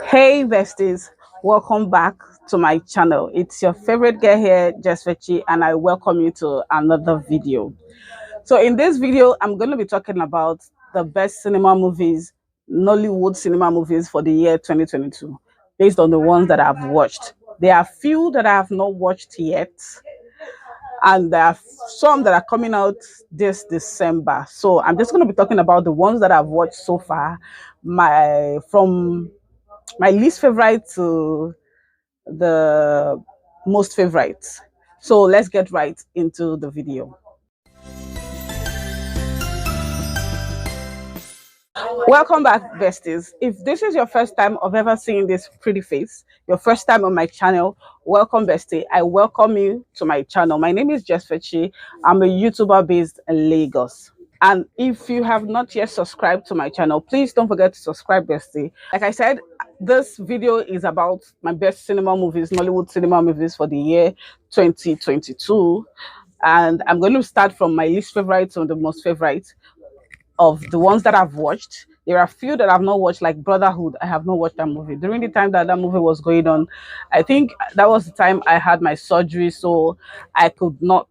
Hey besties, welcome back to my channel. It's your favorite girl here, IAMJESSFECHI, and I welcome you to another video. So in this video, I'm going to be talking about the best cinema movies, Nollywood cinema movies for the year 2022, based on the ones that I've watched. There are few that I have not watched yet, and there are some that are coming out this December. So I'm just going to be talking about the ones that I've watched so far, from my least favorite to the most favorite. So let's get right into the video. Welcome back, besties. If this is your first time of ever seeing this pretty face, your first time on my channel, welcome, bestie. I welcome you to my channel. My name is IAMJESSFECHI. I'm a YouTuber based in Lagos. And if you have not yet subscribed to my channel, please don't forget to subscribe, bestie. Like I said, this video is about my best cinema movies, Nollywood cinema movies for the year 2022. And I'm going to start from my least favorite to the most favorite of the ones that I've watched. There are a few that I've not watched, like Brotherhood. I have not watched that movie. During the time that that movie was going on, I think that was the time I had my surgery, so I could not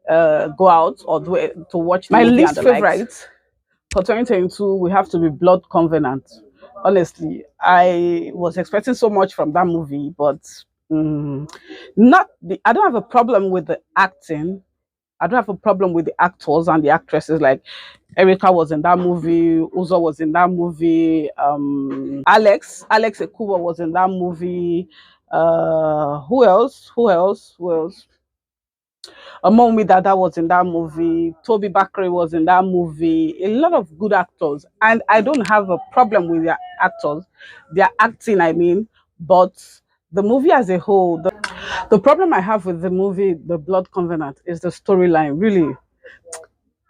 go out or to watch my least favorite for 2022. We have to be Blood Covenant. Honestly, I was expecting so much from that movie, but I don't have a problem with the acting. I don't have a problem with the actors and the actresses. Like Erica was in that movie, Uzo was in that movie, Alex Ekuba was in that movie. Who else? Mommy Dada was in that movie. Toby Bakri was in that movie. A lot of good actors, and I don't have a problem with their actors, their acting. I mean, but the movie as a whole, the problem I have with the movie, The Blood Covenant, is the storyline. Really,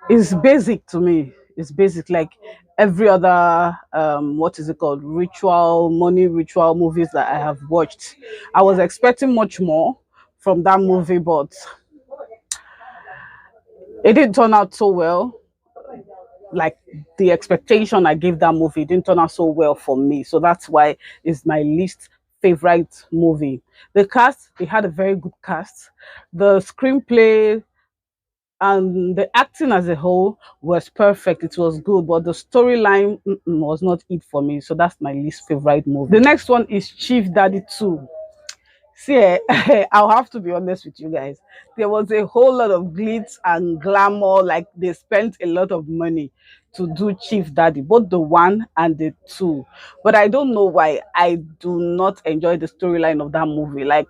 it's basic to me. It's basic, like every other what is it called, money ritual movies that I have watched. I was expecting much more from that movie, but it didn't turn out so well. Like the expectation I gave that movie didn't turn out so well for me. So that's why it's my least favorite movie. The cast, they had a very good cast. The screenplay and the acting as a whole was perfect. It was good, but the storyline was not it for me. So that's my least favorite movie. The next one is Chief Daddy 2. See, I'll have to be honest with you guys. There was a whole lot of glitz and glamour. Like they spent a lot of money to do Chief Daddy, both the 1 and the 2. But I don't know why I do not enjoy the storyline of that movie. Like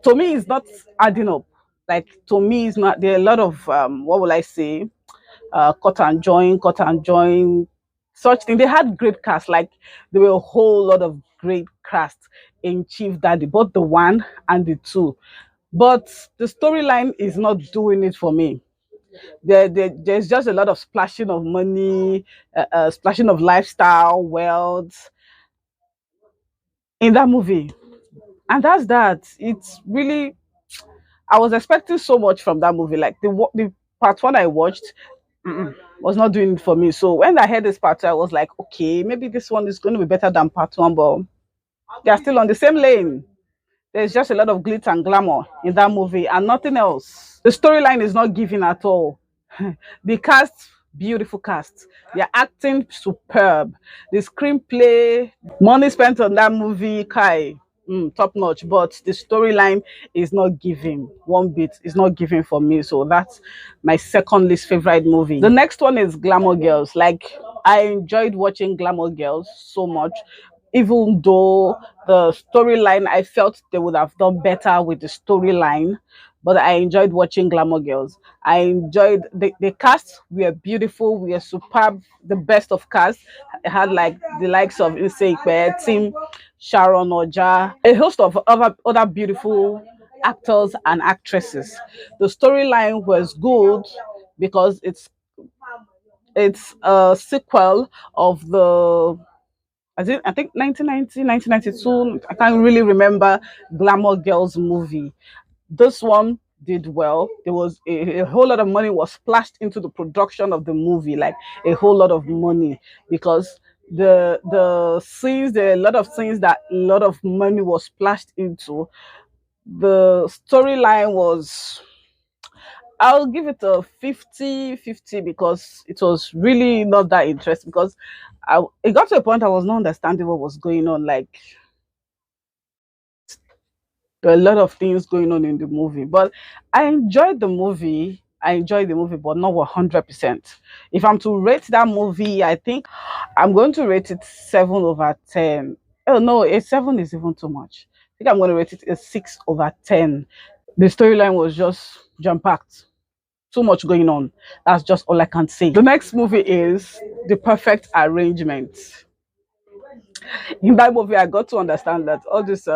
to me, it's not adding up. Like to me, it's not. There are a lot of what will I say? Cut and join, such thing. They had great cast, like there were a whole lot of great cast in Chief Daddy, both the 1 and the 2. But the storyline is not doing it for me. There's just a lot of splashing of money, splashing of lifestyle, wealth in that movie. And that's that. It's really, I was expecting so much from that movie. Like the part 1 I watched, was not doing it for me. So when I heard this part 2, I was like, okay, maybe this one is going to be better than part 1, but they are still on the same lane. There's just a lot of glitz and glamour in that movie and nothing else. The storyline is not giving at all. The cast, beautiful cast. They're acting superb. The screenplay, money spent on that movie, Kai, top notch. But the storyline is not giving one bit. It's not giving for me. So that's my second least favorite movie. The next one is Glamour Girls. Like I enjoyed watching Glamour Girls so much. Even though the storyline, I felt they would have done better with the storyline, but I enjoyed watching Glamour Girls. I enjoyed the cast. We are beautiful. We are superb. The best of cast. I had like the likes of Iseikpe, Tim, Sharon Oja, a host of other beautiful actors and actresses. The storyline was good because it's a sequel of the I think 1990, 1992. I can't really remember Glamour Girls movie. This one did well. There was a whole lot of money was splashed into the production of the movie, like a whole lot of money, because The scenes, there are a lot of scenes that a lot of money was splashed into. The storyline was, I'll give it a 50-50 because it was really not that interesting because it got to a point I was not understanding what was going on. Like there are a lot of things going on in the movie, but I enjoyed the movie. I enjoyed the movie, but not 100%. If I'm to rate that movie, I think I'm going to rate it 7/10. Oh no, a 7 is even too much. I think I'm going to rate it a 6/10. The storyline was just jam packed. So much going on. That's just all I can say. The next movie is The Perfect Arrangement. In that movie, I got to understand that all these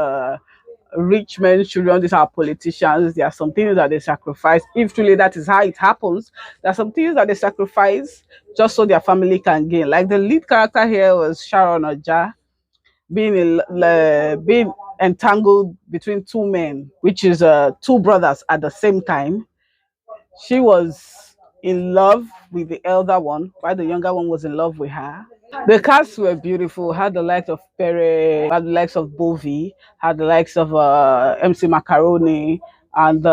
rich men, children, these are politicians. There are some things that they sacrifice. If truly that is how it happens, there are some things that they sacrifice just so their family can gain. Like the lead character here was Sharon Oja, being entangled between two men, which is two brothers at the same time. She was in love with the elder one, while the younger one was in love with her. The casts were beautiful. Had the likes of Pere, had the likes of Bovi, had the likes of MC Macaroni, and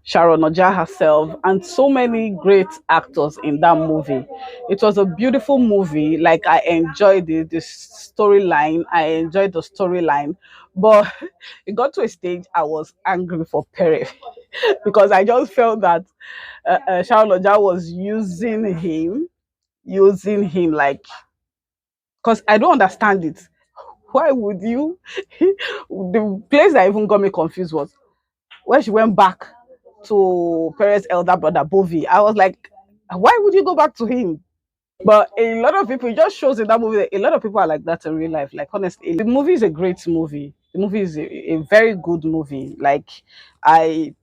Sharon Oja herself, and so many great actors in that movie. It was a beautiful movie. Like I enjoyed the storyline. I enjoyed the storyline, but it got to a stage I was angry for Pere because I just felt that Sharon Oja was using him like, because I don't understand it. Why would you? The place that even got me confused was when she went back to Perez's elder brother Bovi. I was like, why would you go back to him? But a lot of people, it just shows in that movie that a lot of people are like that in real life. Like honestly, the movie is a great movie. The movie is a very good movie. Like I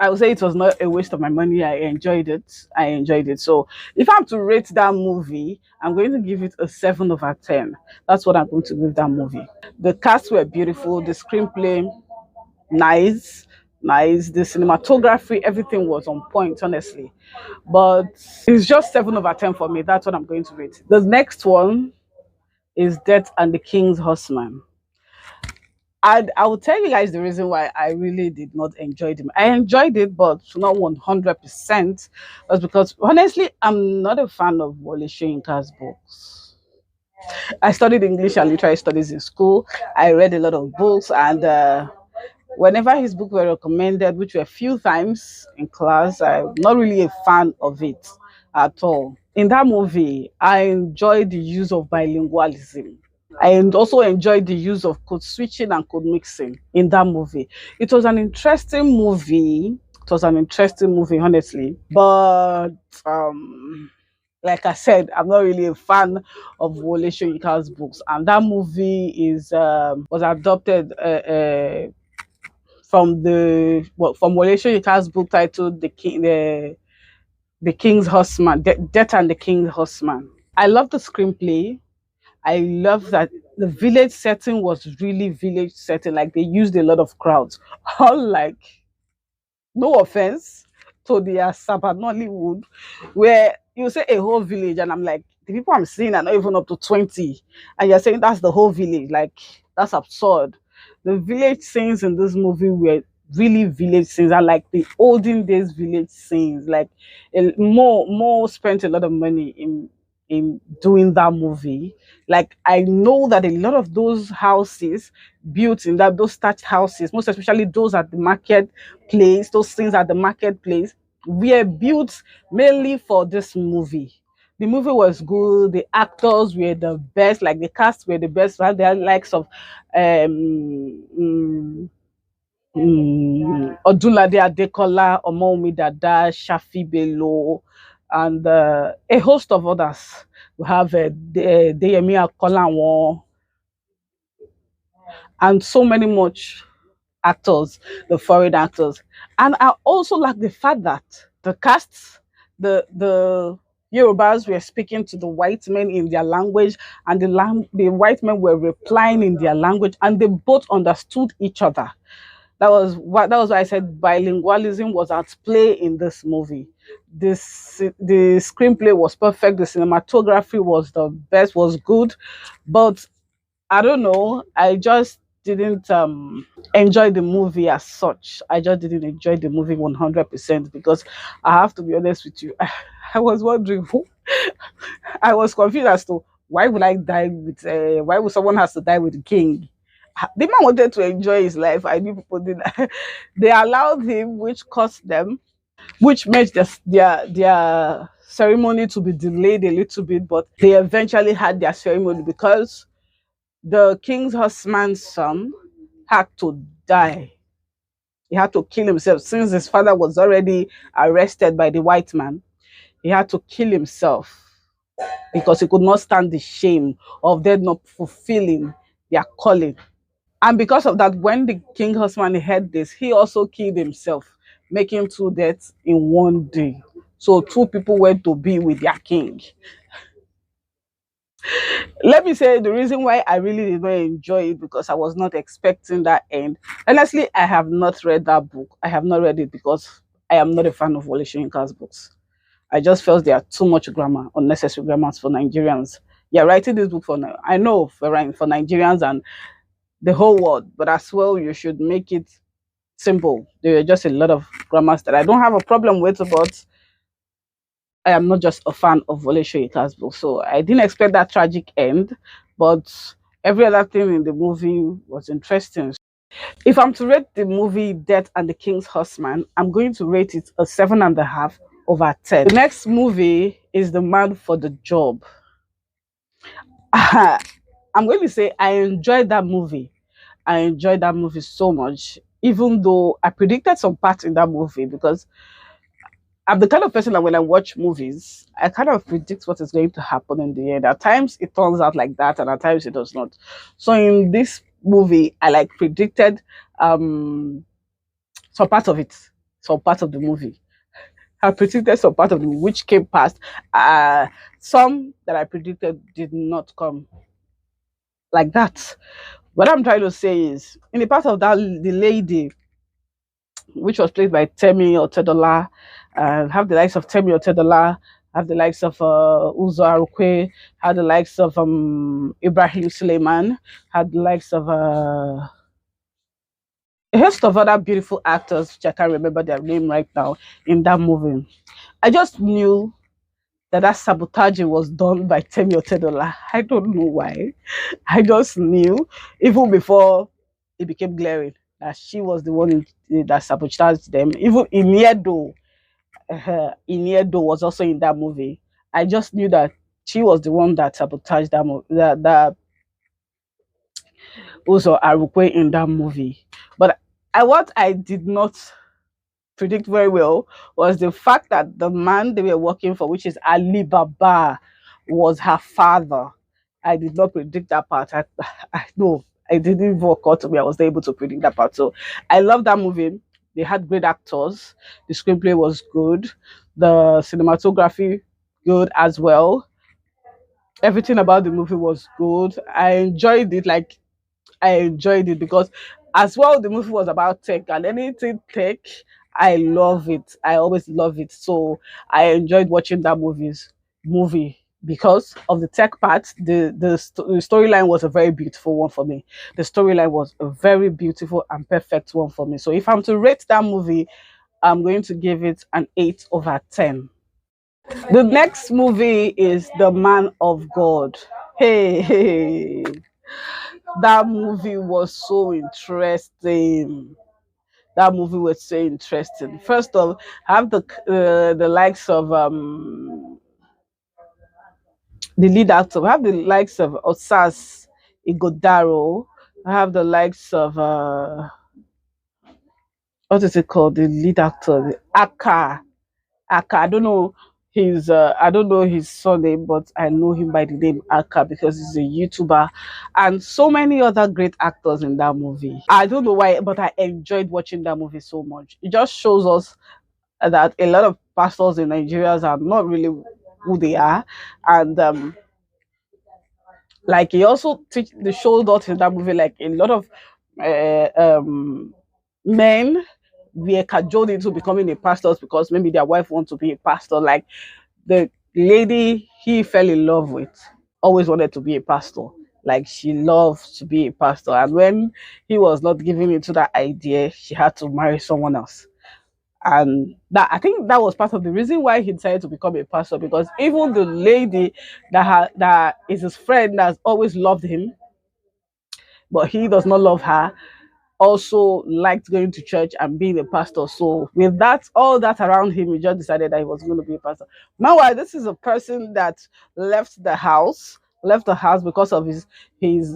I would say it was not a waste of my money. I enjoyed it. I enjoyed it. So if I'm to rate that movie, I'm going to give it a 7/10. That's what I'm going to give that movie. The cast were beautiful. The screenplay, nice, nice. The cinematography, everything was on point, honestly. But it's just 7/10 for me. That's what I'm going to rate. The next one is Death and the King's Horseman. I will tell you guys the reason why I really did not enjoy them. I enjoyed it, but not 100%. Was because honestly, I'm not a fan of Wole Soyinka's books. I studied English and literary studies in school. I read a lot of books, and whenever his books were recommended, which were a few times in class, I'm not really a fan of it at all. In that movie, I enjoyed the use of bilingualism. I also enjoyed the use of code switching and code mixing in that movie. It was an interesting movie. It was an interesting movie, honestly. But like I said, I'm not really a fan of Wole Soyinka's books, and that movie is was adopted from from Wole Soyinka's book titled the King's Horseman, Death and the King's Horseman. I love the screenplay. I love that the village setting was really village setting. Like they used a lot of crowds. Unlike, no offense to the Asaba Nollywood, where you say a whole village, and I'm like, the people I'm seeing are not even up to 20, and you're saying that's the whole village. Like that's absurd. The village scenes in this movie were really village scenes, and like the olden days village scenes. Like more spent a lot of money in doing that movie. Like I know that a lot of those houses built in that those thatched houses, most especially those at the marketplace, those things at the marketplace, were built mainly for this movie. The movie was good. The actors were the best. Like the cast were the best. Right? The likes of Odunlade Adekola, Omomi Dada, Shafi Bello, and a host of others. We have Deyemi Akolawon and so many much actors, the foreign actors. And I also like the fact that the casts, the Yorubas were speaking to the white men in their language, and the white men were replying in their language, and they both understood each other. That was why I said bilingualism was at play in this movie. The screenplay was perfect. The cinematography was the best, was good, but I don't know. I just didn't enjoy the movie as such. I just didn't enjoy the movie 100% because I have to be honest with you. I was wondering who. I was confused as to why would I die with. Why would someone has to die with the king? The man wanted to enjoy his life. I knew people did that. They allowed him, which cost them, which made their ceremony to be delayed a little bit, but they eventually had their ceremony because the king's husband's son had to die. He had to kill himself since his father was already arrested by the white man. He had to kill himself because he could not stand the shame of them not fulfilling their calling. And because of that, when the king husband heard this, he also killed himself, making two deaths in one day. So two people went to be with their king. Let me say the reason why I really did not enjoy it because I was not expecting that end. Honestly, I have not read that book. I have not read it because I am not a fan of Wole Soyinka's books. I just felt there are too much grammar, unnecessary grammars for Nigerians. Yeah, writing this book for I know for Nigerians and the whole world, but as well you should make it simple. There are just a lot of grammars that I don't have a problem with, but I am not just a fan of Wole Soyinka's book. So I didn't expect that tragic end, but every other thing in the movie was interesting. If I'm to rate the movie Death and the King's Horseman, I'm going to rate it a 7.5/10. The next movie is The Man for the Job. I'm going to say I enjoyed that movie. I enjoyed that movie so much, even though I predicted some parts in that movie because I'm the kind of person that when I watch movies, I kind of predict what is going to happen in the end. At times it turns out like that, and at times it does not. So in this movie, I like predicted um some part of it, some part of the movie. I predicted some part of the movie which came past. Some that I predicted did not come like that. What I'm trying to say is, in the part of that, the lady, which was played by Temi Otedola, have the likes of Temi Otedola, have the likes of Uzo Arukwe, have the likes of Ibrahim Suleiman, had the likes of a host of other beautiful actors, which I can't remember their name right now, in that movie. I just knew that sabotaging was done by Temi Otedola. I don't know why. I just knew, even before it became glaring, that she was the one that sabotaged them. Even Iniedo was also in that movie. I just knew that she was the one that sabotaged that movie, that also Arukwe in that movie. But what I did not predict very well was the fact that the man they were working for, which is Ali Baba, was her father. I did not predict that part. I know I didn't even occur to me. I was able to predict that part. So I love that movie. They had great actors. The screenplay was good. The cinematography good as well. Everything about the movie was good. I enjoyed it. Like I enjoyed it because as well the movie was about tech and anything tech, I love it. I always love it. So I enjoyed watching that movie because of the tech part. The storyline was a very beautiful one for me. The storyline was a very beautiful and perfect one for me. So if I'm to rate that movie, I'm going to give it an 8/10. The next movie is The Man of God. Hey, that movie was so interesting. That movie was so interesting. First of, I have the likes of the lead actor. I have the likes of Osas Igodaro. I have the likes of what is it called? The lead actor, the Aka. I don't know his surname, but I know him by the name Aka because he's a YouTuber and so many other great actors in that movie. I don't know why, but I enjoyed watching that movie so much. It just shows us that a lot of pastors in Nigeria are not really who they are. And like he also teach the showed us in that movie, like a lot of uh, um men were cajoled into becoming a pastor because maybe their wife wants to be a pastor. Like the lady he fell in love with always wanted to be a pastor. Like she loved to be a pastor. And when he was not giving into that idea, she had to marry someone else. And that, I think that was part of the reason why he decided to become a pastor, because even the lady that is his friend that's always loved him, but he does not love her, also liked going to church and being a pastor. So with that, all that around him, he just decided that he was going to be a pastor. Meanwhile, this is a person that left the house because of his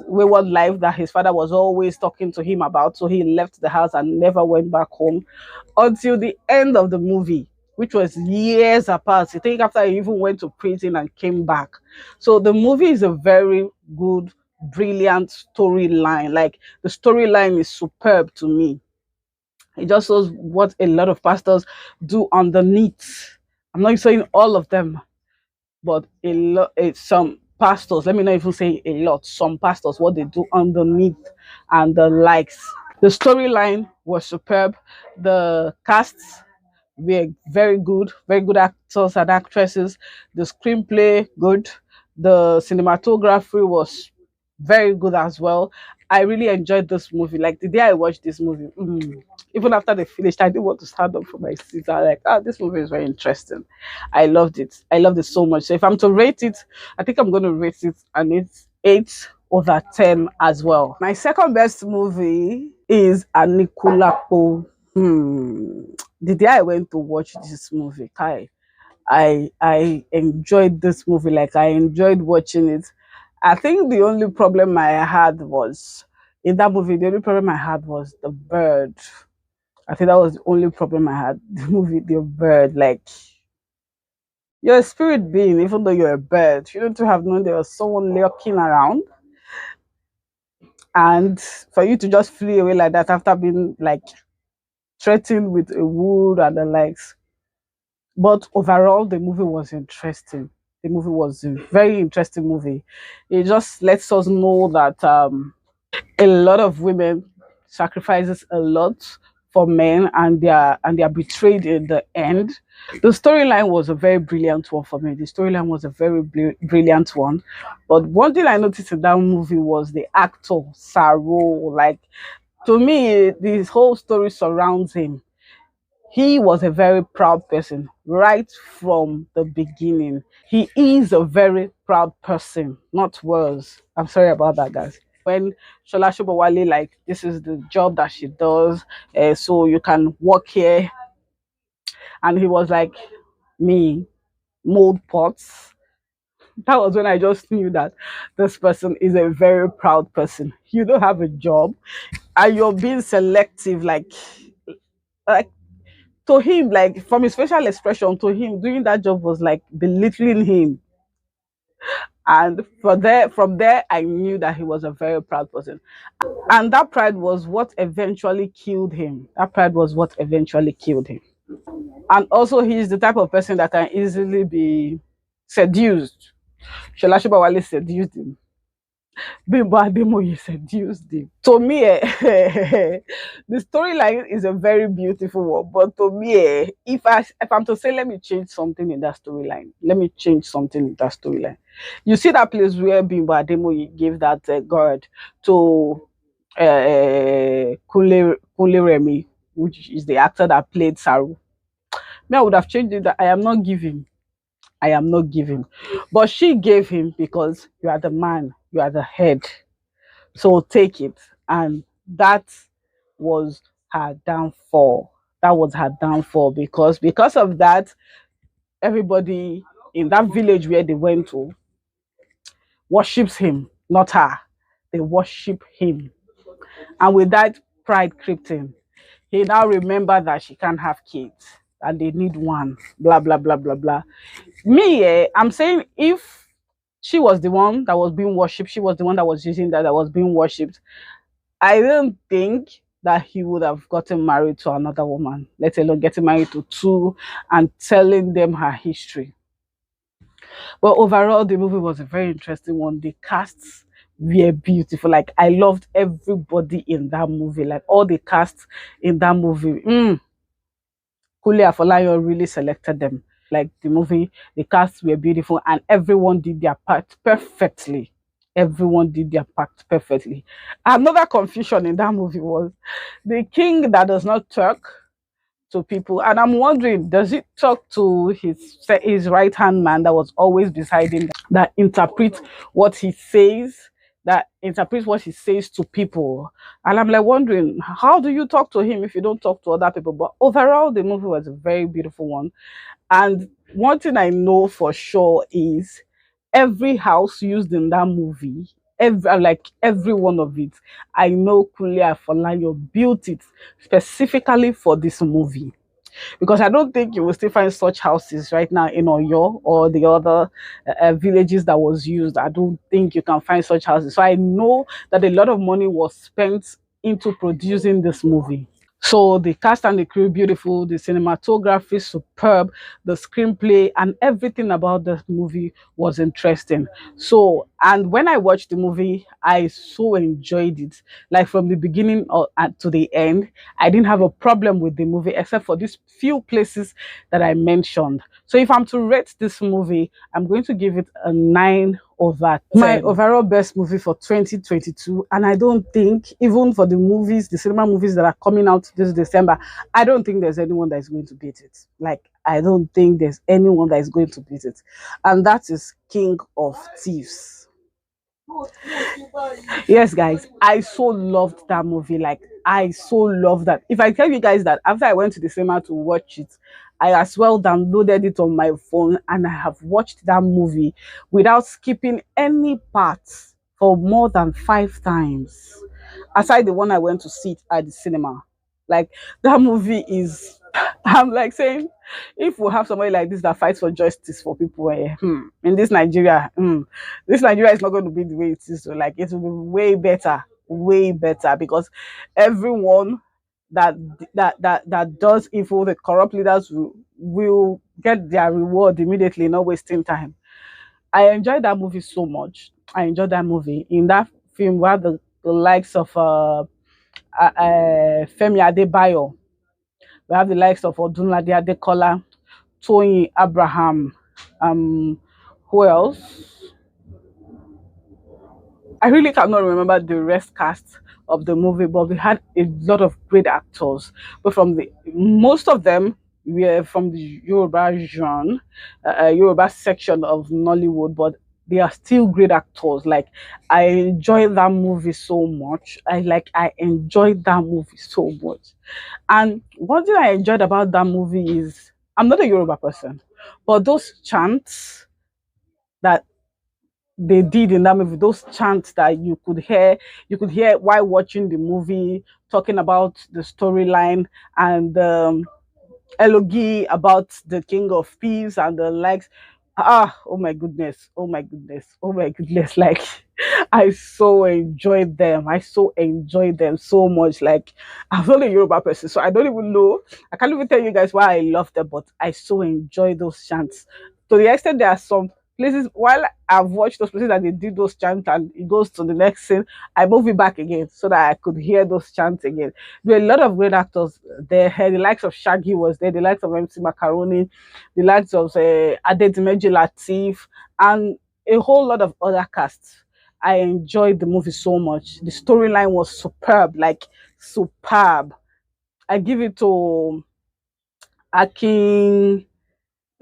wayward life that his father was always talking to him about. So he left the house and never went back home until the end of the movie, which was years apart. I think after he even went to prison and came back. So the movie is a very good, brilliant storyline. Like the storyline is superb to me. It just shows what a lot of pastors do underneath. I'm not saying all of them, but a lot, some pastors, let me not even say a lot, some pastors, what they do underneath and the likes. The storyline was superb. The casts were very good actors and actresses. The screenplay, good. The cinematography was very good as well. I really enjoyed this movie. Like the day I watched this movie, even after they finished, I didn't want to stand up from my seat. I was like, ah, this movie is very interesting. I loved it. I loved it so much. So if I'm to rate it, I think I'm going to rate it and it's 8/10 as well. My second best movie is Anikulapo. The day I went to watch this movie, Kai, I enjoyed this movie. Like I enjoyed watching it. I think the only problem I had was in that movie. The only problem I had was the bird. I think that was the only problem I had. The movie, the bird. Like you're a spirit being, even though you're a bird. You need to have known there was someone lurking around, and for you to just flee away like that after being like threatened with a wood and the likes. But overall, the movie was interesting. The movie was a very interesting movie. It just lets us know that a lot of women sacrifices a lot for men, and they are betrayed in the end. The storyline was a very brilliant one for me. The storyline was a very brilliant one. But one thing I noticed in that movie was the actor Saro. Like to me, this whole story surrounds him. He was a very proud person right from the beginning. He is a very proud person, not was. I'm sorry about that, guys. When Shola Shobowale, like, this is the job that she does, so you can work here. And he was like, me, mold pots. That was when I just knew that this person is a very proud person. You don't have a job and you're being selective, like to him, like from his facial expression, to him doing that job was like belittling him. And from there I knew that he was a very proud person, and that pride was what eventually killed him. That pride was what eventually killed him. And also he's the type of person that can easily be seduced. Shola Shobawale seduced him. Bimbo Ademoye seduced him. To me, the storyline is a very beautiful one. But to me, if I'm to say, let me change something in that storyline. Let me change something in that storyline. You see that place where Bimbo Ademoye gave that guard to Kunle Remy, which is the actor that played Saru. Me, I would have changed it that I am not giving. I am not giving. But she gave him because you are the man, you are the head. So take it. And that was her downfall. That was her downfall, because of that, everybody in that village where they went to worships him, not her. They worship him. And with that, pride crept in. He now remembered that she can't have kids and they need one. Blah blah blah blah blah. Me, I'm saying if she was the one that was being worshipped, she was the one that was using that was being worshipped, I don't think that he would have gotten married to another woman, let alone getting married to two and telling them her history. But overall, the movie was a very interesting one. The casts were beautiful. Like I loved everybody in that movie. Like all the casts in that movie. Kule Afolayan really selected them. Like the movie, the cast were beautiful and everyone did their part perfectly. Everyone did their part perfectly. Another confusion in that movie was the king that does not talk to people, and I'm wondering, does it talk to his right hand man that was always beside him, that interprets what he says, to people? And I'm like wondering, how do you talk to him if you don't talk to other people? But overall, the movie was a very beautiful one. And one thing I know for sure is every house used in that movie, every one of it, I know Kulia Afolayan built it specifically for this movie, because I don't think you will still find such houses right now in Oyo or the other villages that was used. I don't think you can find such houses. So I know that a lot of money was spent into producing this movie. So the cast and the crew beautiful, the cinematography superb, the screenplay and everything about the movie was interesting. So, and when I watched the movie, I so enjoyed it. Like from the beginning to the end, I didn't have a problem with the movie except for these few places that I mentioned. So if I'm to rate this movie, I'm going to give it a 9/10. My overall best movie for 2022. And I don't think, even for the movies, the cinema movies that are coming out this December, I don't think there's anyone that is going to beat it. Like, I don't think there's anyone that is going to beat it. And that is King of Thieves. Yes, guys, I so loved that movie. Like, I so love that. If I tell you guys that after I went to the cinema to watch it, I as well downloaded it on my phone and I have watched that movie without skipping any parts for more than 5 times. Aside the one I went to see it at the cinema. Like, that movie is, I'm like saying, if we have somebody like this that fights for justice for people in this Nigeria is not going to be the way it is. So like, it will be way better, because everyone that does evil, the corrupt leaders will get their reward immediately, not wasting time. I enjoyed that movie so much. I enjoyed that movie. In that film, we have the likes of Femi Adebayo. We have the likes of Odunlade Adekola, Tony Abraham. Who else? I really cannot remember the rest cast of the movie, but we had a lot of great actors. But from the most of them were from the Yoruba genre, Yoruba section of Nollywood, but they are still great actors. Like, I enjoyed that movie so much. I enjoyed that movie so much. And one thing I enjoyed about that movie is, I'm not a Yoruba person, but those chants that they did in that movie, those chants that you could hear while watching the movie, talking about the storyline and elogy about the King of Thieves and the likes. Oh my goodness, oh my goodness, oh my goodness. Like, I so enjoyed them. I so enjoyed them so much. Like, I'm not a Yoruba person, so I don't even know. I can't even tell you guys why I love them, but I so enjoy those chants. To the extent there are some places while I've watched those places that they did those chants and it goes to the next scene, I move it back again so that I could hear those chants again. There were a lot of great actors there. The likes of Shaggy was there, the likes of MC Macaroni, the likes of Adedimeji Latif, and a whole lot of other casts. I enjoyed the movie so much. The storyline was superb, like superb. I give it to Akin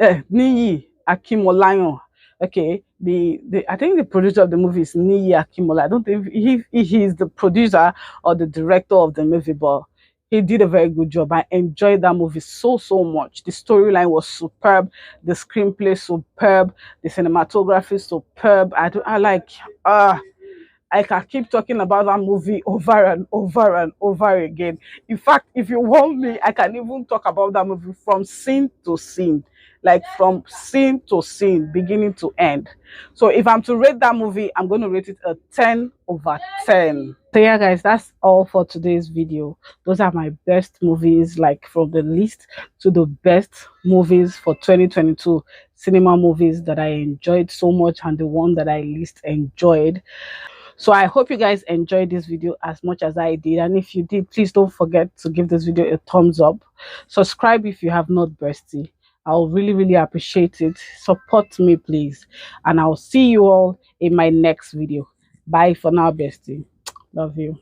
Niyi Akimolayan. Okay, the I think the producer of the movie is Niyi Akimola. I don't think he is the producer or the director of the movie, but he did a very good job. I enjoyed that movie so much. The storyline was superb, the screenplay superb, the cinematography superb. I like I can keep talking about that movie over and over and over again. In fact, if you want me, I can even talk about that movie from scene to scene, like from scene to scene, beginning to end. So if I'm to rate that movie, I'm going to rate it a 10/10. So yeah, guys, that's all for today's video. Those are my best movies, like from the list to the best movies for 2022 cinema movies that I enjoyed so much and the one that I least enjoyed. So I hope you guys enjoyed this video as much as I did, and if you did, please don't forget to give this video a thumbs up. Subscribe if you have not, bestie. I'll really appreciate it. Support me, please, and I'll see you all in my next video. Bye for now, bestie. Love you.